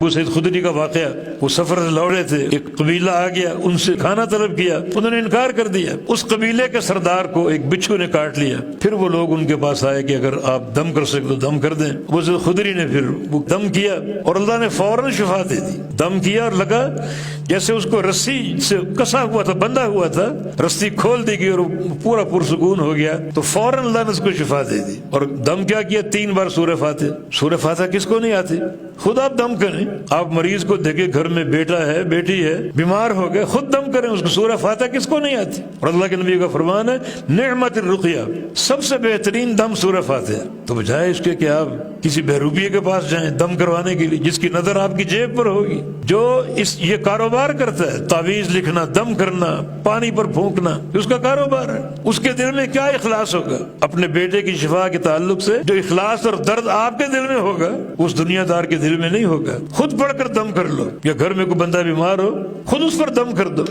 وہ سید خدری کا واقعہ، وہ سفر سے لوٹ رہے تھے، ایک قبیلہ آ گیا، ان سے کھانا طلب کیا، انہوں نے انکار کر دیا، اس قبیلے کے سردار کو ایک بچھو نے کاٹ لیا۔ پھر وہ لوگ ان کے پاس آئے کہ اگر آپ دم کر سکتے تو دم کر دیں۔ وہ سید خدری نے پھر وہ دم کیا اور اللہ نے فوراً شفا دے دی۔ دم کیا اور لگا جیسے اس کو رسی سے کسا ہوا تھا، بندھا ہوا تھا، رسی کھول دی گئی اور پورا پرسکون ہو گیا، تو فوراً اللہ نے اس کو شفا دے دی۔ اور دم کیا 3 بار سورہ فاتحہ۔ سورہ فاتحہ کس کو نہیں آتی؟ خود آپ دم کریں۔ آپ مریض کو دیکھیں گھر میں بیٹا ہے، بیٹی ہے، بیمار ہو گئے، خود دم کریں اس کو۔ سورہ فاتحہ کس کو نہیں آتی؟ اور اللہ کے نبی کا فرمان ہے نعمت الرقیہ، سب سے بہترین دم سورہ فاتحہ۔ تو بجائے اس کے کہ آپ کسی بہروپیے کے پاس جائیں دم کروانے کے لیے، جس کی نظر آپ کی جیب پر ہوگی، جو یہ کاروبار کرتا ہے، تعویذ لکھنا، دم کرنا، پانی پر پھونکنا، اس کا کاروبار ہے، اس کے دل میں کیا اخلاص ہوگا؟ اپنے بیٹے کی شفا کے تعلق سے جو اخلاص اور درد آپ کے دل میں ہوگا اس دنیا دار کے دل میں نہیں ہوگا۔ خود پڑھ کر دم کر لو، یا گھر میں کوئی بندہ بیمار ہو خود اس پر دم کر دو۔